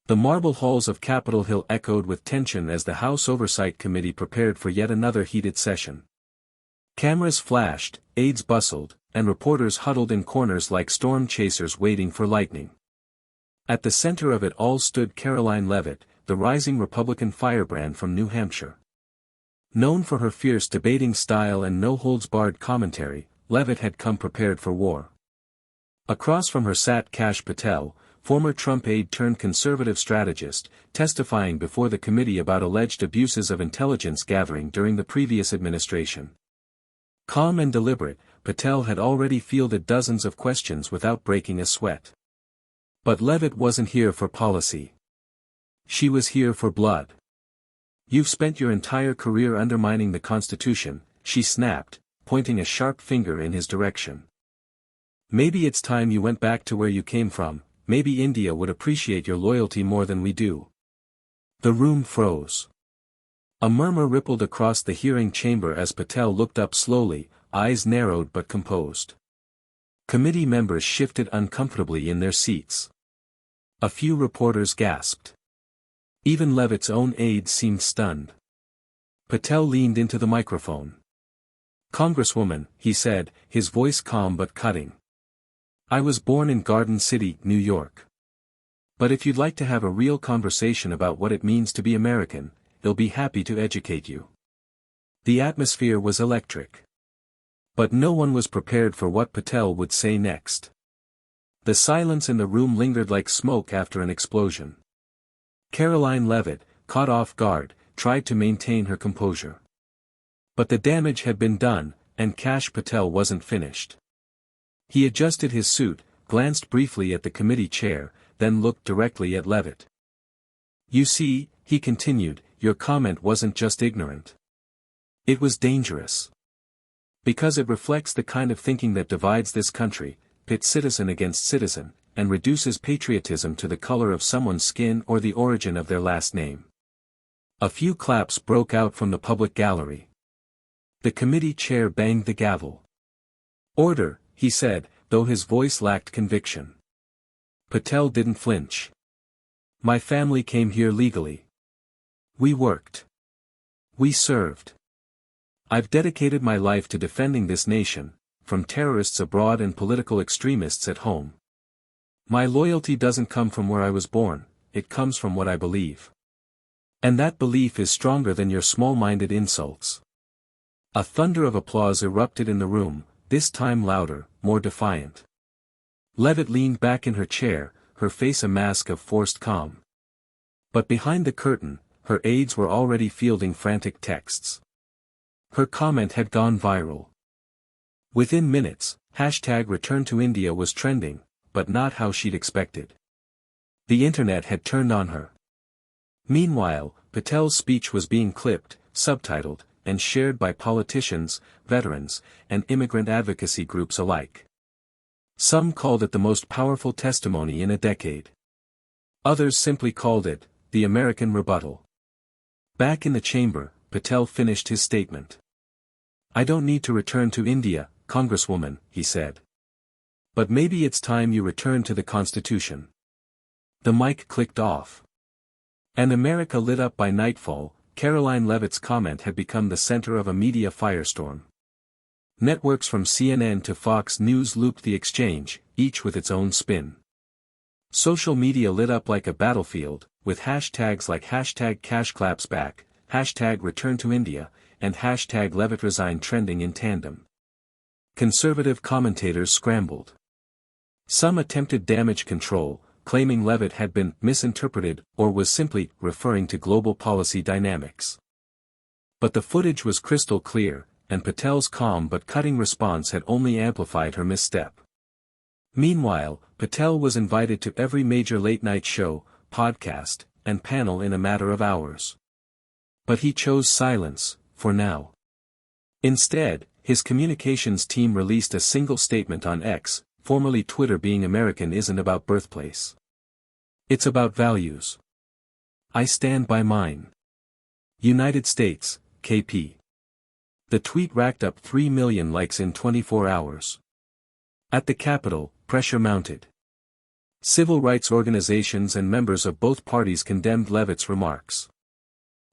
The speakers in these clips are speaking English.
The marble halls of Capitol Hill echoed with tension as the House Oversight Committee prepared for yet another heated session. Cameras flashed, aides bustled, and reporters huddled in corners like storm chasers waiting for lightning. At the center of it all stood Karoline Leavitt, the rising Republican firebrand from New Hampshire. Known for her fierce debating style and no-holds-barred commentary, Leavitt had come prepared for war. Across from her sat Kash Patel, former Trump aide-turned-conservative strategist, testifying before the committee about alleged abuses of intelligence gathering during the previous administration. Calm and deliberate, Patel had already fielded dozens of questions without breaking a sweat. But Leavitt wasn't here for policy. She was here for blood. "You've spent your entire career undermining the Constitution," she snapped, pointing a sharp finger in his direction. "Maybe it's time you went back to where you came from. Maybe India would appreciate your loyalty more than we do." The room froze. A murmur rippled across the hearing chamber as Patel looked up slowly, eyes narrowed but composed. Committee members shifted uncomfortably in their seats. A few reporters gasped. Even Leavitt's own aides seemed stunned. Patel leaned into the microphone. "Congresswoman," he said, his voice calm but cutting. "I was born in Garden City, New York. But if you'd like to have a real conversation about what it means to be American, I'll be happy to educate you." The atmosphere was electric. But no one was prepared for what Patel would say next. The silence in the room lingered like smoke after an explosion. Karoline Leavitt, caught off guard, tried to maintain her composure. But the damage had been done, and Kash Patel wasn't finished. He adjusted his suit, glanced briefly at the committee chair, then looked directly at Leavitt. "You see," he continued, "your comment wasn't just ignorant. It was dangerous. Because it reflects the kind of thinking that divides this country, pits citizen against citizen, and reduces patriotism to the color of someone's skin or the origin of their last name." A few claps broke out from the public gallery. The committee chair banged the gavel. "Order," he said, though his voice lacked conviction. Patel didn't flinch. "My family came here legally. We worked. We served. I've dedicated my life to defending this nation, from terrorists abroad and political extremists at home. My loyalty doesn't come from where I was born, it comes from what I believe. And that belief is stronger than your small-minded insults." A thunder of applause erupted in the room, this time louder, more defiant. Leavitt leaned back in her chair, her face a mask of forced calm. But behind the curtain, her aides were already fielding frantic texts. Her comment had gone viral. Within minutes, #Return to India was trending, but not how she'd expected. The internet had turned on her. Meanwhile, Patel's speech was being clipped, subtitled, and shared by politicians, veterans, and immigrant advocacy groups alike. Some called it the most powerful testimony in a decade. Others simply called it, the American rebuttal. Back in the chamber, Patel finished his statement. "I don't need to return to India, Congresswoman," he said. "But maybe it's time you return to the Constitution." The mic clicked off. And America lit up by nightfall. Karoline Leavitt's comment had become the center of a media firestorm. Networks from CNN to Fox News looped the exchange, each with its own spin. Social media lit up like a battlefield, with hashtags like #CashClapsBack, #ReturnToIndia, and #LeavittResign trending in tandem. Conservative commentators scrambled. Some attempted damage control, claiming Leavitt had been misinterpreted or was simply referring to global policy dynamics. But the footage was crystal clear, and Patel's calm but cutting response had only amplified her misstep. Meanwhile, Patel was invited to every major late-night show, podcast, and panel in a matter of hours. But he chose silence, for now. Instead, his communications team released a single statement on X, formerly Twitter. "Being American isn't about birthplace. It's about values. I stand by mine. United States, KP." The tweet racked up 3 million likes in 24 hours. At the Capitol, pressure mounted. Civil rights organizations and members of both parties condemned Leavitt's remarks.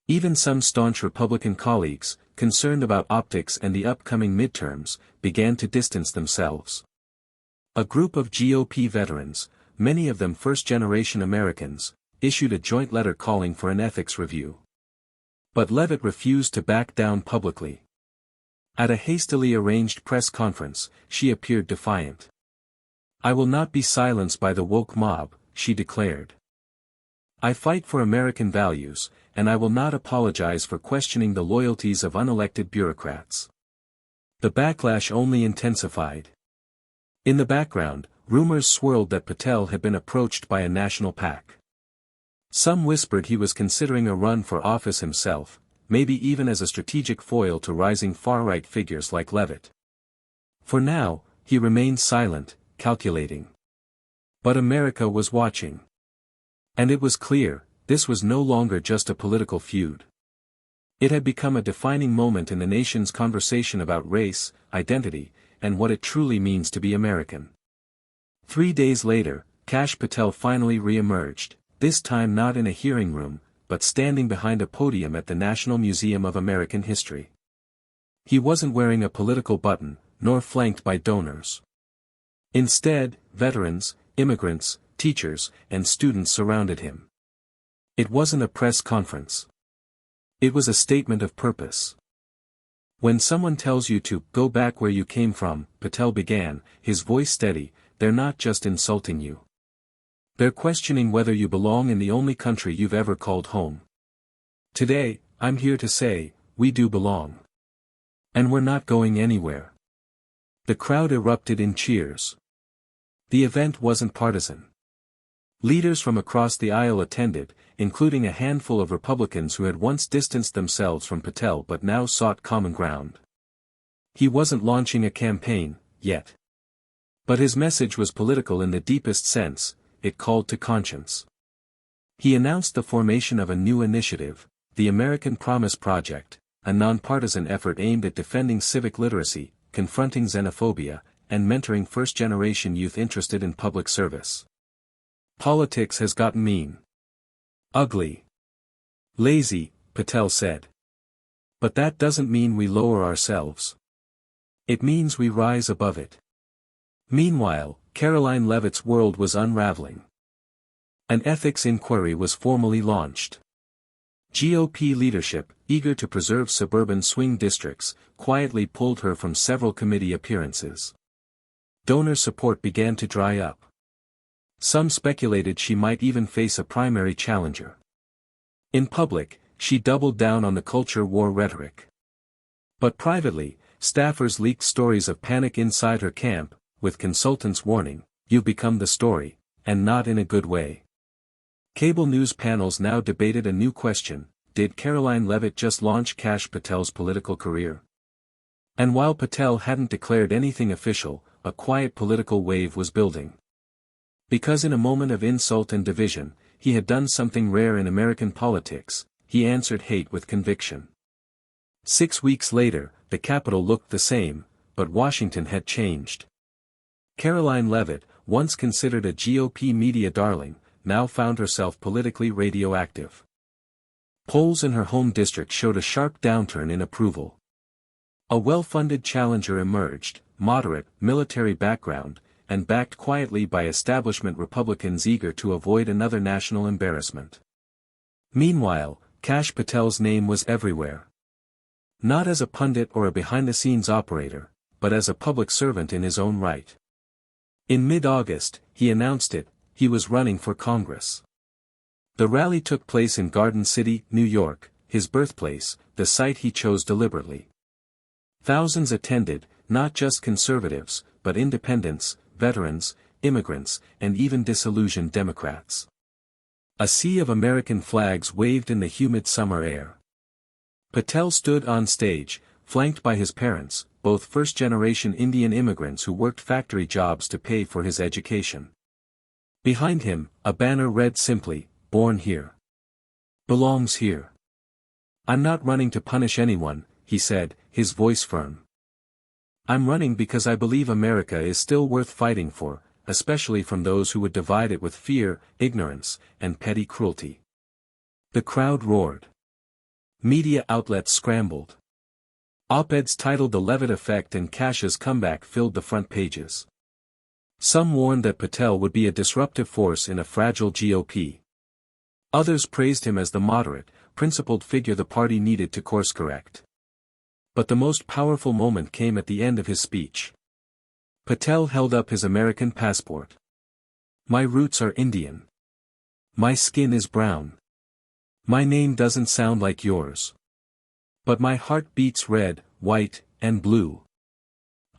Even some staunch Republican colleagues, concerned about optics and the upcoming midterms, began to distance themselves. A group of GOP veterans, many of them first-generation Americans, issued a joint letter calling for an ethics review. But Leavitt refused to back down publicly. At a hastily arranged press conference, she appeared defiant. "I will not be silenced by the woke mob," she declared. "I fight for American values, and I will not apologize for questioning the loyalties of unelected bureaucrats." The backlash only intensified. In the background, rumors swirled that Patel had been approached by a national PAC. Some whispered he was considering a run for office himself, maybe even as a strategic foil to rising far-right figures like Leavitt. For now, he remained silent, calculating. But America was watching. And it was clear, this was no longer just a political feud. It had become a defining moment in the nation's conversation about race, identity, and what it truly means to be American. 3 days later, Kash Patel finally re-emerged, this time not in a hearing room, but standing behind a podium at the National Museum of American History. He wasn't wearing a political button, nor flanked by donors. Instead, veterans, immigrants, teachers, and students surrounded him. It wasn't a press conference. It was a statement of purpose. "When someone tells you to go back where you came from," Patel began, his voice steady, "they're not just insulting you. They're questioning whether you belong in the only country you've ever called home. Today, I'm here to say, we do belong. And we're not going anywhere." The crowd erupted in cheers. The event wasn't partisan. Leaders from across the aisle attended, including a handful of Republicans who had once distanced themselves from Patel but now sought common ground. He wasn't launching a campaign, yet. But his message was political in the deepest sense. It called to conscience. He announced the formation of a new initiative, the American Promise Project, a nonpartisan effort aimed at defending civic literacy, confronting xenophobia, and mentoring first-generation youth interested in public service. "Politics has gotten mean. Ugly. Lazy," Patel said. "But that doesn't mean we lower ourselves. It means we rise above it." Meanwhile, Karoline Leavitt's world was unraveling. An ethics inquiry was formally launched. GOP leadership, eager to preserve suburban swing districts, quietly pulled her from several committee appearances. Donor support began to dry up. Some speculated she might even face a primary challenger. In public, she doubled down on the culture war rhetoric. But privately, staffers leaked stories of panic inside her camp, with consultants warning, "You've become the story, and not in a good way." Cable news panels now debated a new question: did Karoline Leavitt just launch Kash Patel's political career? And while Patel hadn't declared anything official, a quiet political wave was building. Because in a moment of insult and division, he had done something rare in American politics, he answered hate with conviction. 6 weeks later, the Capitol looked the same, but Washington had changed. Karoline Leavitt, once considered a GOP media darling, now found herself politically radioactive. Polls in her home district showed a sharp downturn in approval. A well-funded challenger emerged, moderate, military background, and backed quietly by establishment Republicans eager to avoid another national embarrassment. Meanwhile, Kash Patel's name was everywhere. Not as a pundit or a behind-the-scenes operator, but as a public servant in his own right. In mid-August, he announced it, he was running for Congress. The rally took place in Garden City, New York, his birthplace, the site he chose deliberately. Thousands attended, not just conservatives, but independents, veterans, immigrants, and even disillusioned Democrats. A sea of American flags waved in the humid summer air. Patel stood on stage, flanked by his parents, both first-generation Indian immigrants who worked factory jobs to pay for his education. Behind him, a banner read simply, "Born here. Belongs here." "I'm not running to punish anyone," he said, his voice firm. "I'm running because I believe America is still worth fighting for, especially from those who would divide it with fear, ignorance, and petty cruelty. The crowd roared. Media outlets scrambled. Op-eds titled The Leavitt Effect and Kash's Comeback filled the front pages. Some warned that Patel would be a disruptive force in a fragile GOP. Others praised him as the moderate, principled figure the party needed to course-correct. But the most powerful moment came at the end of his speech. Patel held up his American passport. "My roots are Indian. My skin is brown. My name doesn't sound like yours. But my heart beats red, white, and blue.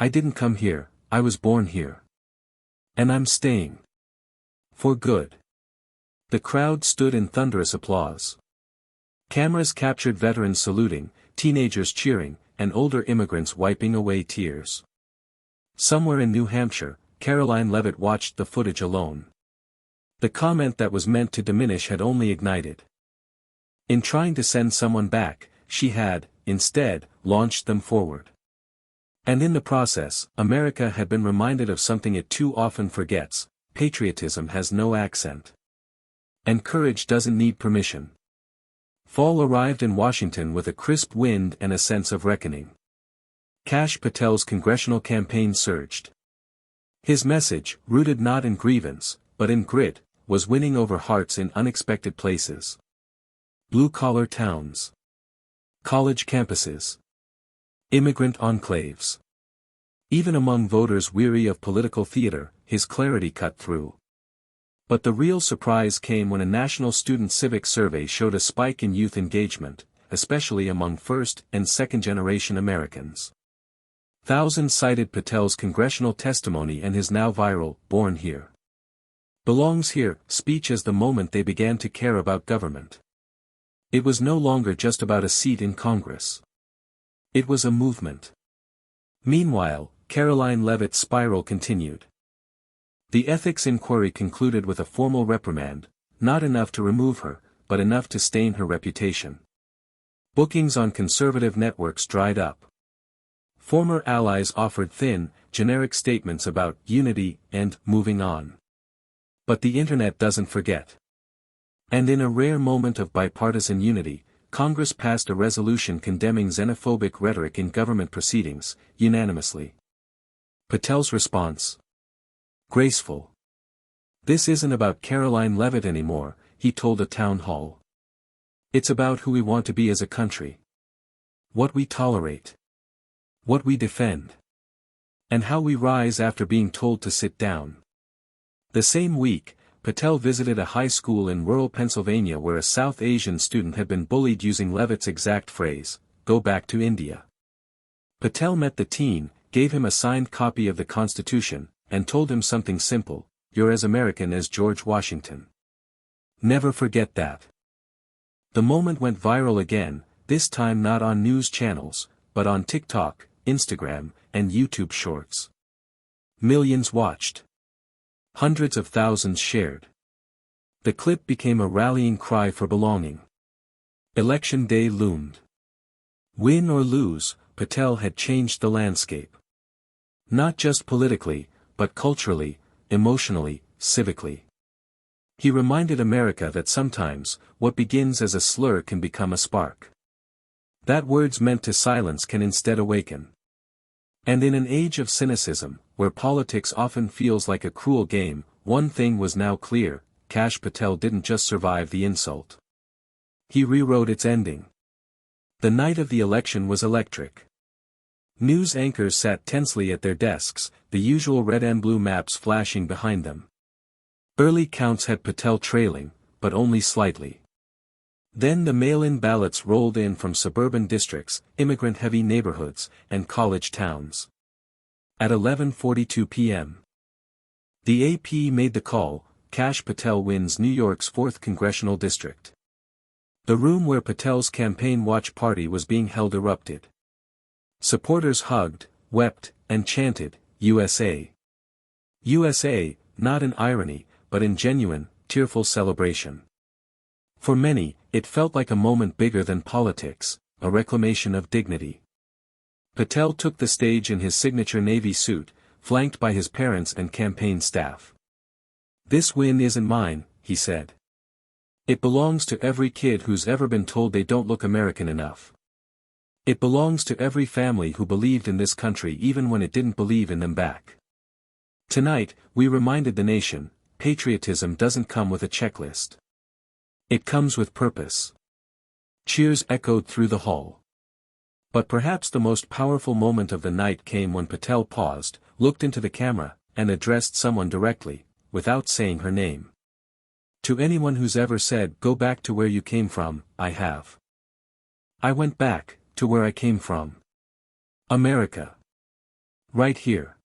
I didn't come here, I was born here. And I'm staying. For good." The crowd stood in thunderous applause. Cameras captured veterans saluting, teenagers cheering, and older immigrants wiping away tears. Somewhere in New Hampshire, Karoline Leavitt watched the footage alone. The comment that was meant to diminish had only ignited. In trying to send someone back, she had, instead, launched them forward. And in the process, America had been reminded of something it too often forgets: patriotism has no accent. And courage doesn't need permission. Fall arrived in Washington with a crisp wind and a sense of reckoning. Kash Patel's congressional campaign surged. His message, rooted not in grievance, but in grit, was winning over hearts in unexpected places. Blue-collar towns. College campuses. Immigrant enclaves. Even among voters weary of political theater, his clarity cut through. But the real surprise came when a national student civic survey showed a spike in youth engagement, especially among first- and second-generation Americans. Thousands cited Patel's congressional testimony and his now viral "Born Here, Belongs Here" speech as the moment they began to care about government. It was no longer just about a seat in Congress. It was a movement. Meanwhile, Karoline Leavitt's spiral continued. The ethics inquiry concluded with a formal reprimand, not enough to remove her, but enough to stain her reputation. Bookings on conservative networks dried up. Former allies offered thin, generic statements about unity and moving on. But the internet doesn't forget. And in a rare moment of bipartisan unity, Congress passed a resolution condemning xenophobic rhetoric in government proceedings, unanimously. Patel's response? Graceful. "This isn't about Karoline Leavitt anymore," he told a town hall. "It's about who we want to be as a country. What we tolerate. What we defend. And how we rise after being told to sit down." The same week, Patel visited a high school in rural Pennsylvania where a South Asian student had been bullied using Leavitt's exact phrase, "Go back to India." Patel met the teen, gave him a signed copy of the Constitution, and told him something simple: "You're as American as George Washington. Never forget that." The moment went viral again, this time not on news channels, but on TikTok, Instagram, and YouTube Shorts. Millions watched. Hundreds of thousands shared. The clip became a rallying cry for belonging. Election day loomed. Win or lose, Patel had changed the landscape. Not just politically, but culturally, emotionally, civically. He reminded America that sometimes, what begins as a slur can become a spark. That words meant to silence can instead awaken. And in an age of cynicism, where politics often feels like a cruel game, one thing was now clear: Kash Patel didn't just survive the insult. He rewrote its ending. The night of the election was electric. News anchors sat tensely at their desks, the usual red and blue maps flashing behind them. Early counts had Patel trailing, but only slightly. Then the mail-in ballots rolled in from suburban districts, immigrant-heavy neighborhoods, and college towns. At 11:42 p.m. the AP made the call: Kash Patel wins New York's 4th congressional district. The room where Patel's campaign watch party was being held erupted. Supporters hugged, wept, and chanted, "USA! USA," not in irony, but in genuine, tearful celebration. For many, it felt like a moment bigger than politics, a reclamation of dignity. Patel took the stage in his signature navy suit, flanked by his parents and campaign staff. "This win isn't mine," he said. "It belongs to every kid who's ever been told they don't look American enough. It belongs to every family who believed in this country even when it didn't believe in them back. Tonight, we reminded the nation, patriotism doesn't come with a checklist. It comes with purpose." Cheers echoed through the hall. But perhaps the most powerful moment of the night came when Patel paused, looked into the camera, and addressed someone directly, without saying her name. "To anyone who's ever said, 'Go back to where you came from,' I have. I went back, to where I came from. America. Right here."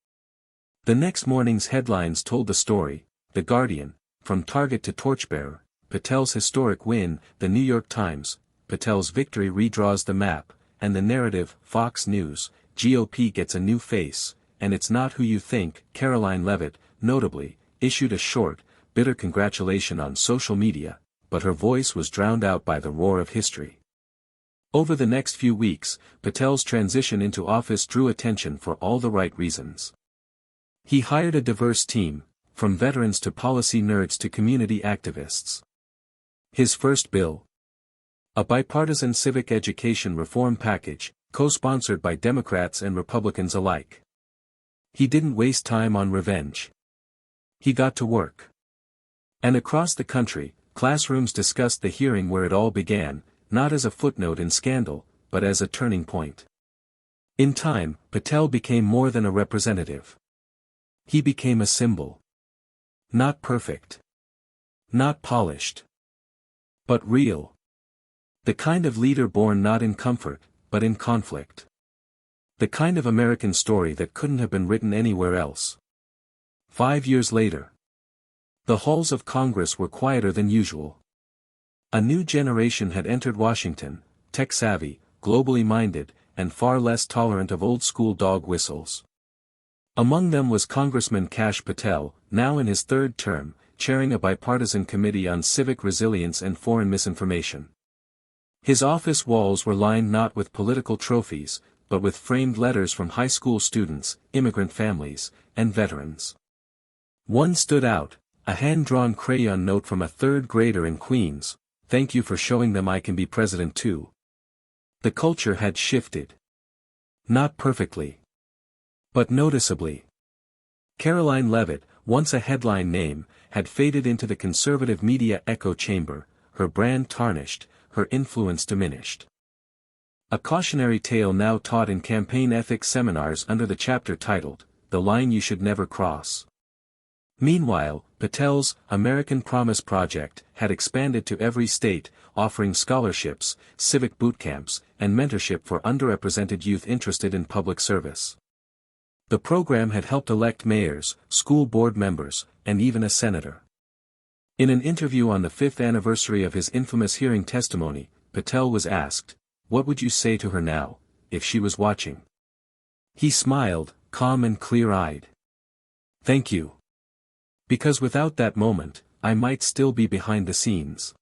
The next morning's headlines told the story: The Guardian, "From Target to Torchbearer, Patel's Historic Win," The New York Times, "Patel's Victory Redraws the Map," and the narrative, Fox News, "GOP Gets a New Face, and It's Not Who You Think." Karoline Leavitt, notably, issued a short, bitter congratulation on social media, but her voice was drowned out by the roar of history. Over the next few weeks, Patel's transition into office drew attention for all the right reasons. He hired a diverse team, from veterans to policy nerds to community activists. His first bill, a bipartisan civic education reform package, co-sponsored by Democrats and Republicans alike. He didn't waste time on revenge. He got to work. And across the country, classrooms discussed the hearing where it all began, not as a footnote in scandal, but as a turning point. In time, Patel became more than a representative. He became a symbol. Not perfect. Not polished. But real. The kind of leader born not in comfort, but in conflict. The kind of American story that couldn't have been written anywhere else. 5 years later, the halls of Congress were quieter than usual. A new generation had entered Washington, tech-savvy, globally minded, and far less tolerant of old-school dog whistles. Among them was Congressman Kash Patel, now in his third term, chairing a bipartisan committee on civic resilience and foreign misinformation. His office walls were lined not with political trophies, but with framed letters from high school students, immigrant families, and veterans. One stood out, a hand-drawn crayon note from a third grader in Queens: "Thank you for showing them I can be president too." The culture had shifted. Not perfectly, but noticeably. Karoline Leavitt, once a headline name, had faded into the conservative media echo chamber, her brand tarnished, her influence diminished. A cautionary tale now taught in campaign ethics seminars under the chapter titled, "The Line You Should Never Cross." Meanwhile, Patel's American Promise Project had expanded to every state, offering scholarships, civic boot camps, and mentorship for underrepresented youth interested in public service. The program had helped elect mayors, school board members, and even a senator. In an interview on the 5th anniversary of his infamous hearing testimony, Patel was asked, "What would you say to her now, if she was watching?" He smiled, calm and clear-eyed. "Thank you. Because without that moment, I might still be behind the scenes."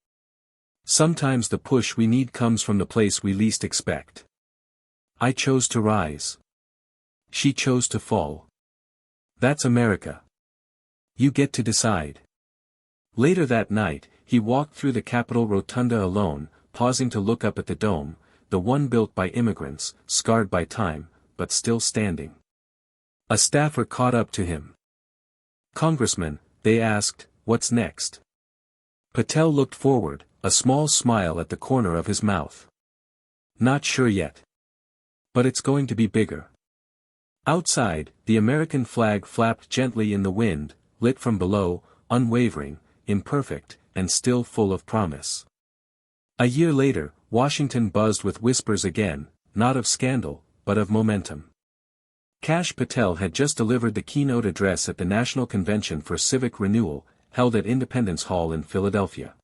Sometimes the push we need comes from the place we least expect. I chose to rise. She chose to fall. That's America. You get to decide. Later that night, he walked through the Capitol Rotunda alone, pausing to look up at the dome, the one built by immigrants, scarred by time, but still standing. A staffer caught up to him. "Congressman," they asked, "what's next?" Patel looked forward, a small smile at the corner of his mouth. "Not sure yet. But it's going to be bigger." Outside, the American flag flapped gently in the wind, lit from below, unwavering, imperfect, and still full of promise. A year later, Washington buzzed with whispers again, not of scandal, but of momentum. Kash Patel had just delivered the keynote address at the National Convention for Civic Renewal, held at Independence Hall in Philadelphia.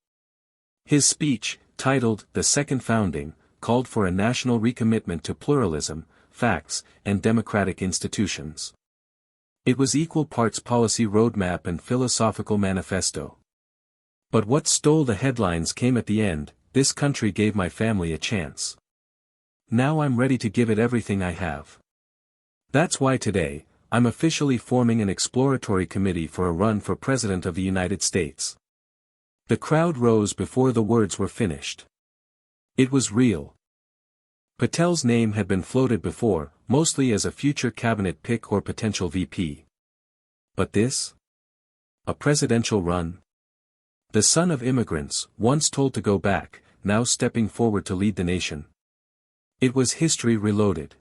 His speech, titled "The Second Founding," called for a national recommitment to pluralism, facts, and democratic institutions. It was equal parts policy roadmap and philosophical manifesto. But what stole the headlines came at the end: "This country gave my family a chance. Now I'm ready to give it everything I have." That's why today, I'm officially forming an exploratory committee for a run for President of the United States." The crowd rose before the words were finished. It was real. Patel's name had been floated before, mostly as a future cabinet pick or potential VP. But this? A presidential run? The son of immigrants, once told to go back, now stepping forward to lead the nation. It was history reloaded.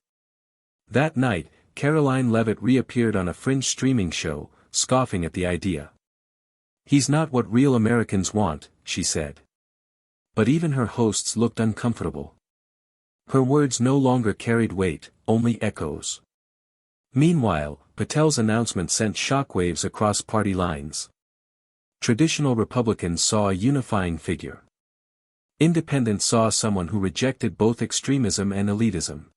That night, Karoline Leavitt reappeared on a fringe streaming show, scoffing at the idea. "He's not what real Americans want," she said. But even her hosts looked uncomfortable. Her words no longer carried weight, only echoes. Meanwhile, Patel's announcement sent shockwaves across party lines. Traditional Republicans saw a unifying figure. Independents saw someone who rejected both extremism and elitism.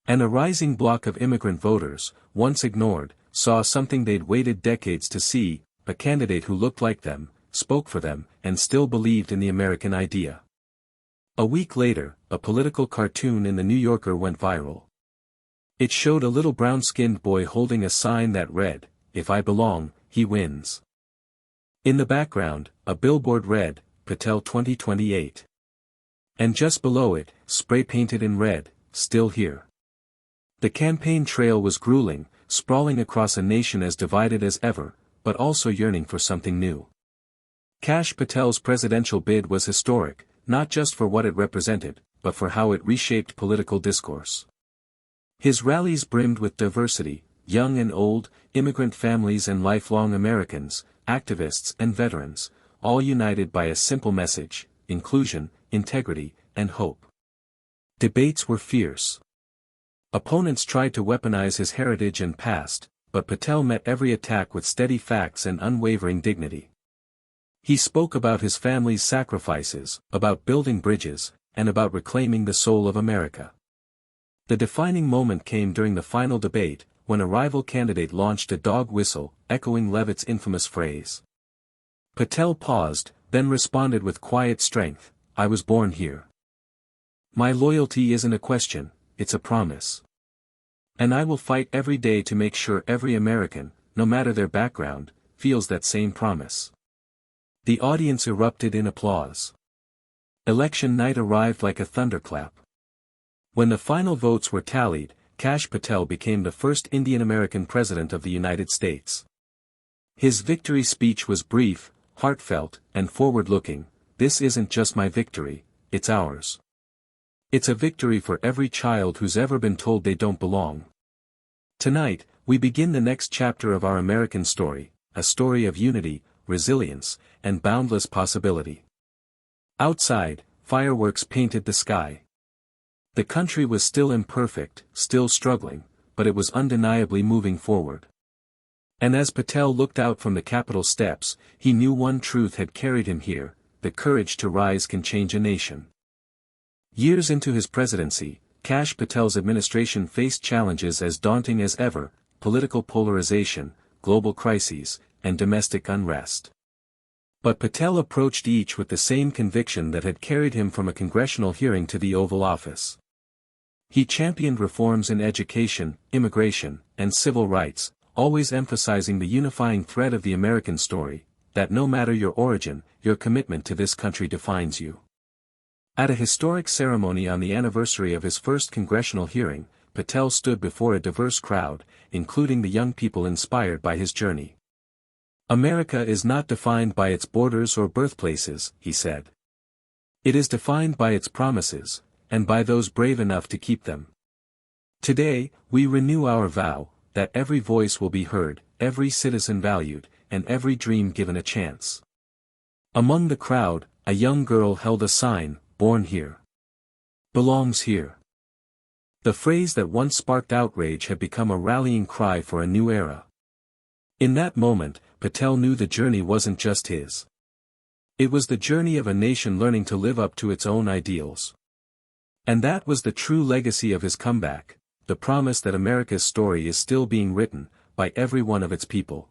And a rising bloc of immigrant voters, once ignored, saw something they'd waited decades to see: a candidate who looked like them, spoke for them, and still believed in the American idea. A week later, a political cartoon in The New Yorker went viral. It showed a little brown-skinned boy holding a sign that read, "If I belong, he wins." In the background, a billboard read, "Patel 2028. And just below it, spray-painted in red, "Still here." The campaign trail was grueling, sprawling across a nation as divided as ever, but also yearning for something new. Kash Patel's presidential bid was historic, not just for what it represented, but for how it reshaped political discourse. His rallies brimmed with diversity, young and old, immigrant families and lifelong Americans, activists and veterans, all united by a simple message: inclusion, integrity, and hope. Debates were fierce. Opponents tried to weaponize his heritage and past, but Patel met every attack with steady facts and unwavering dignity. He spoke about his family's sacrifices, about building bridges, and about reclaiming the soul of America. The defining moment came during the final debate, when a rival candidate launched a dog whistle, echoing Leavitt's infamous phrase. Patel paused, then responded with quiet strength, "I was born here. My loyalty isn't a question, it's a promise. And I will fight every day to make sure every American, no matter their background, feels that same promise." The audience erupted in applause. Election night arrived like a thunderclap. When the final votes were tallied, Kash Patel became the first Indian-American president of the United States. His victory speech was brief, heartfelt, and forward-looking. "This isn't just my victory, it's ours. It's a victory for every child who's ever been told they don't belong." Tonight, we begin the next chapter of our American story, a story of unity, resilience, and boundless possibility. Outside, fireworks painted the sky. The country was still imperfect, still struggling, but it was undeniably moving forward. And as Patel looked out from the Capitol steps, he knew one truth had carried him here: the courage to rise can change a nation. Years into his presidency, Kash Patel's administration faced challenges as daunting as ever: political polarization, global crises, and domestic unrest. But Patel approached each with the same conviction that had carried him from a congressional hearing to the Oval Office. He championed reforms in education, immigration, and civil rights, always emphasizing the unifying thread of the American story, that no matter your origin, your commitment to this country defines you. At a historic ceremony on the anniversary of his first congressional hearing, Patel stood before a diverse crowd, including the young people inspired by his journey. "America is not defined by its borders or birthplaces," he said. "It is defined by its promises, and by those brave enough to keep them. Today, we renew our vow, that every voice will be heard, every citizen valued, and every dream given a chance." Among the crowd, a young girl held a sign, "Born here. Belongs here." The phrase that once sparked outrage had become a rallying cry for a new era. In that moment, Patel knew the journey wasn't just his. It was the journey of a nation learning to live up to its own ideals. And that was the true legacy of his comeback, the promise that America's story is still being written, by every one of its people.